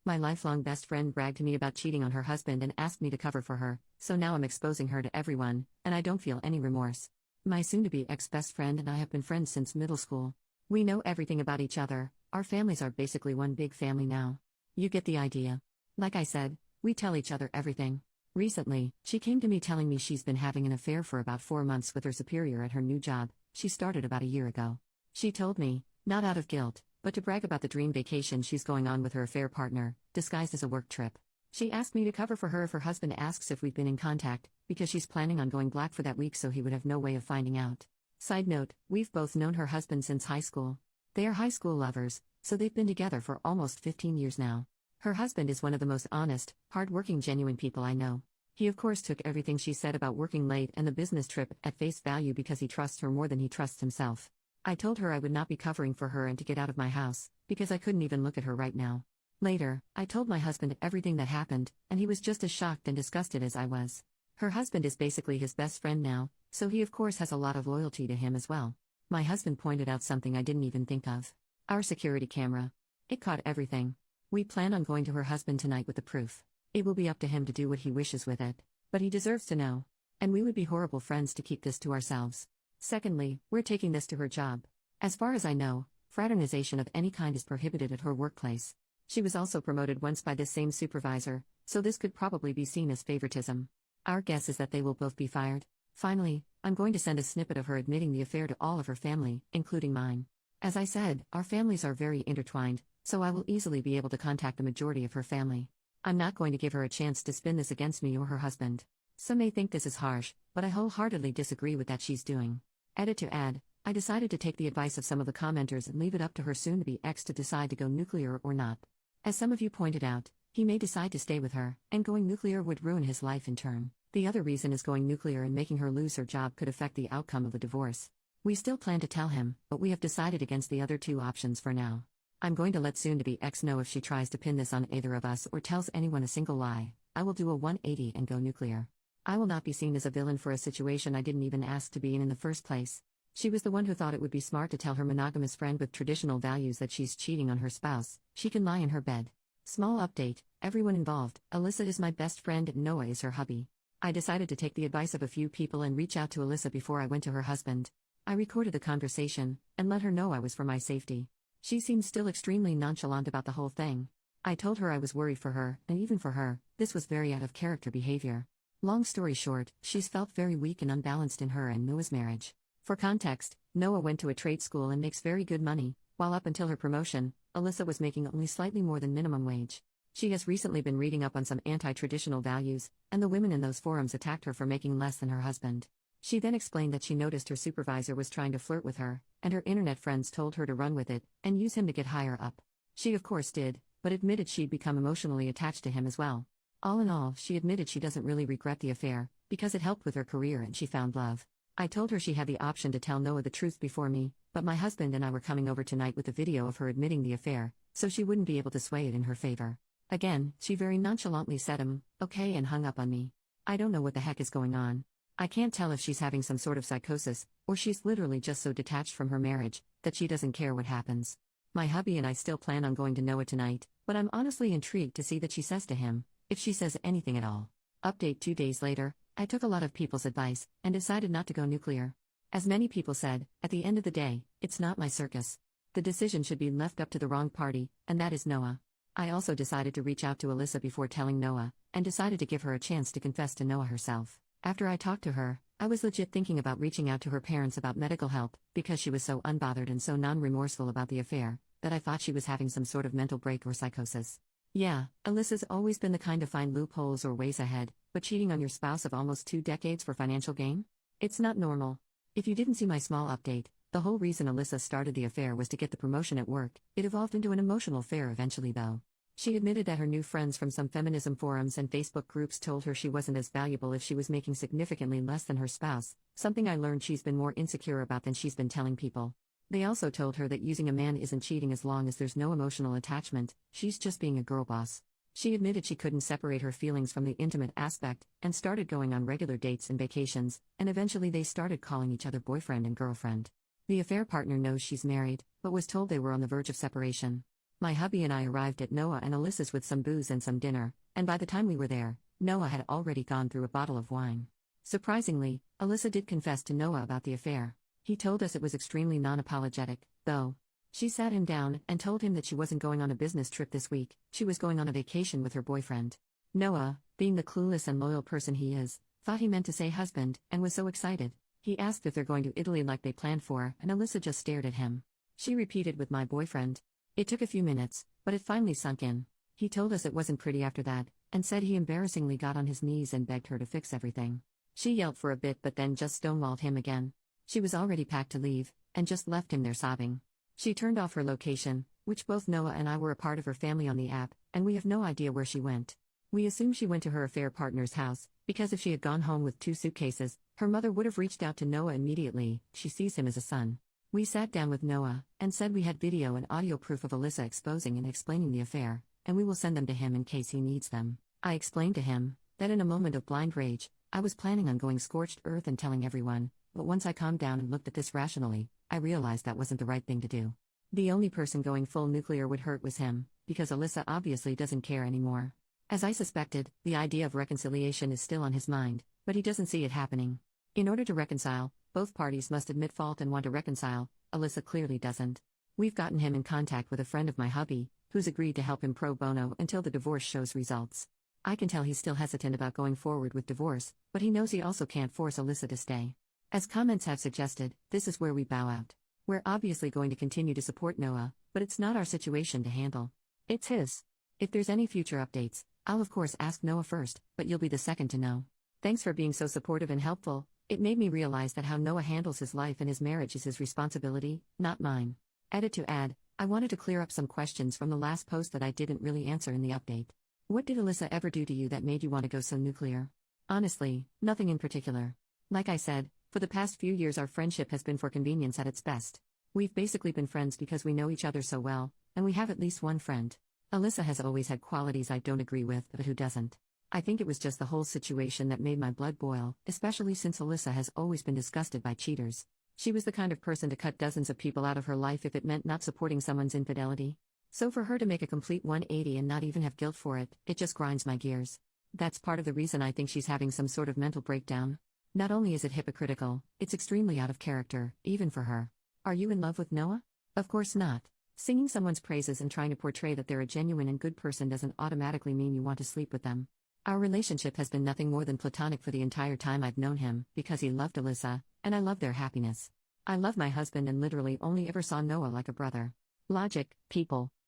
My lifelong best friend bragged to me about cheating on her husband and asked me to cover for her, so now I'm exposing her to everyone, and I don't feel any remorse. My soon-to-be ex-best friend and I have been friends since middle school. We know everything about each other, our families are basically one big family now. You get the idea. Like I said, we tell each other everything. Recently, she came to me telling me she's been having an affair for about 4 months with her superior at her new job. She started about a year ago. She told me, not out of guilt, but to brag about the dream vacation she's going on with her affair partner, disguised as a work trip. She asked me to cover for her if her husband asks if we've been in contact, because she's planning on going black for that week so he would have no way of finding out. Side note, we've both known her husband since high school. They are high school lovers, so they've been together for almost 15 years now. Her husband is one of the most honest, hard-working, genuine people I know. He of course took everything she said about working late and the business trip at face value because he trusts her more than he trusts himself. I told her I would not be covering for her and to get out of my house, because I couldn't even look at her right now. Later, I told my husband everything that happened, and he was just as shocked and disgusted as I was. Her husband is basically his best friend now, so he of course has a lot of loyalty to him as well. My husband pointed out something I didn't even think of. Our security camera. It caught everything. We plan on going to her husband tonight with the proof. It will be up to him to do what he wishes with it. But he deserves to know. And we would be horrible friends to keep this to ourselves. Secondly, we're taking this to her job. As far as I know, fraternization of any kind is prohibited at her workplace. She was also promoted once by this same supervisor, so this could probably be seen as favoritism. Our guess is that they will both be fired. Finally, I'm going to send a snippet of her admitting the affair to all of her family, including mine. As I said, our families are very intertwined, so I will easily be able to contact the majority of her family. I'm not going to give her a chance to spin this against me or her husband. Some may think this is harsh, but I wholeheartedly disagree with that she's doing. Edit to add, I decided to take the advice of some of the commenters and leave it up to her soon-to-be ex to decide to go nuclear or not. As some of you pointed out, he may decide to stay with her, and going nuclear would ruin his life in turn. The other reason is going nuclear and making her lose her job could affect the outcome of the divorce. We still plan to tell him, but we have decided against the other two options for now. I'm going to let soon-to-be ex know if she tries to pin this on either of us or tells anyone a single lie. I will do a 180 and go nuclear. I will not be seen as a villain for a situation I didn't even ask to be in the first place. She was the one who thought it would be smart to tell her monogamous friend with traditional values that she's cheating on her spouse. She can lie in her bed. Small update, everyone involved, Alyssa is my best friend and Noah is her hubby. I decided to take the advice of a few people and reach out to Alyssa before I went to her husband. I recorded the conversation, and let her know I was for my safety. She seemed still extremely nonchalant about the whole thing. I told her I was worried for her, and even for her, this was very out of character behavior. Long story short, she's felt very weak and unbalanced in her and Noah's marriage. For context, Noah went to a trade school and makes very good money, while up until her promotion, Alyssa was making only slightly more than minimum wage. She has recently been reading up on some anti-traditional values, and the women in those forums attacked her for making less than her husband. She then explained that she noticed her supervisor was trying to flirt with her, and her internet friends told her to run with it, and use him to get higher up. She of course did, but admitted she'd become emotionally attached to him as well. All in all, she admitted she doesn't really regret the affair, because it helped with her career and she found love. I told her she had the option to tell Noah the truth before me, but my husband and I were coming over tonight with a video of her admitting the affair, so she wouldn't be able to sway it in her favor. Again, she very nonchalantly said okay and hung up on me. I don't know what the heck is going on. I can't tell if she's having some sort of psychosis, or she's literally just so detached from her marriage, that she doesn't care what happens. My hubby and I still plan on going to Noah tonight, but I'm honestly intrigued to see what she says to him, if she says anything at all. Update 2 days later, I took a lot of people's advice, and decided not to go nuclear. As many people said, at the end of the day, it's not my circus. The decision should be left up to the wrong party, and that is Noah. I also decided to reach out to Alyssa before telling Noah, and decided to give her a chance to confess to Noah herself. After I talked to her, I was legit thinking about reaching out to her parents about medical help, because she was so unbothered and so non-remorseful about the affair, that I thought she was having some sort of mental break or psychosis. Yeah, Alyssa's always been the kind to find loopholes or ways ahead, but cheating on your spouse of almost 2 decades for financial gain? It's not normal. If you didn't see my small update, the whole reason Alyssa started the affair was to get the promotion at work. It evolved into an emotional affair eventually though. She admitted that her new friends from some feminism forums and Facebook groups told her she wasn't as valuable if she was making significantly less than her spouse, something I learned she's been more insecure about than she's been telling people. They also told her that using a man isn't cheating as long as there's no emotional attachment, she's just being a girl boss. She admitted she couldn't separate her feelings from the intimate aspect, and started going on regular dates and vacations, and eventually they started calling each other boyfriend and girlfriend. The affair partner knows she's married, but was told they were on the verge of separation. My hubby and I arrived at Noah and Alyssa's with some booze and some dinner, and by the time we were there, Noah had already gone through a bottle of wine. Surprisingly, Alyssa did confess to Noah about the affair. He told us it was extremely non-apologetic, though. She sat him down and told him that she wasn't going on a business trip this week, she was going on a vacation with her boyfriend. Noah, being the clueless and loyal person he is, thought he meant to say husband, and was so excited. He asked if they're going to Italy like they planned for, and Alyssa just stared at him. She repeated with my boyfriend. It took a few minutes, but it finally sunk in. He told us it wasn't pretty after that, and said he embarrassingly got on his knees and begged her to fix everything. She yelled for a bit but then just stonewalled him again. She was already packed to leave, and just left him there sobbing. She turned off her location, which both Noah and I were a part of her family on the app, and we have no idea where she went. We assume she went to her affair partner's house, because if she had gone home with 2 suitcases, her mother would have reached out to Noah immediately. She sees him as a son. We sat down with Noah, and said we had video and audio proof of Alyssa exposing and explaining the affair, and we will send them to him in case he needs them. I explained to him that in a moment of blind rage, I was planning on going scorched earth and telling everyone, but once I calmed down and looked at this rationally, I realized that wasn't the right thing to do. The only person going full nuclear would hurt was him, because Alyssa obviously doesn't care anymore. As I suspected, the idea of reconciliation is still on his mind, but he doesn't see it happening. In order to reconcile, both parties must admit fault and want to reconcile. Alyssa clearly doesn't. We've gotten him in contact with a friend of my hubby, who's agreed to help him pro bono until the divorce shows results. I can tell he's still hesitant about going forward with divorce, but he knows he also can't force Alyssa to stay. As comments have suggested, this is where we bow out. We're obviously going to continue to support Noah, but it's not our situation to handle. It's his. If there's any future updates, I'll of course ask Noah first, but you'll be the second to know. Thanks for being so supportive and helpful. It made me realize that how Noah handles his life and his marriage is his responsibility, not mine. Edit to add, I wanted to clear up some questions from the last post that I didn't really answer in the update. What did Alyssa ever do to you that made you want to go so nuclear? Honestly, nothing in particular. Like I said, for the past few years our friendship has been for convenience at its best. We've basically been friends because we know each other so well, and we have at least one friend. Alyssa has always had qualities I don't agree with, but who doesn't? I think it was just the whole situation that made my blood boil, especially since Alyssa has always been disgusted by cheaters. She was the kind of person to cut dozens of people out of her life if it meant not supporting someone's infidelity. So for her to make a complete 180 and not even have guilt for it, it just grinds my gears. That's part of the reason I think she's having some sort of mental breakdown. Not only is it hypocritical, it's extremely out of character, even for her. Are you in love with Noah? Of course not. Singing someone's praises and trying to portray that they're a genuine and good person doesn't automatically mean you want to sleep with them. Our relationship has been nothing more than platonic for the entire time I've known him, because he loved Alyssa, and I love their happiness. I love my husband and literally only ever saw Noah like a brother. Logic, people.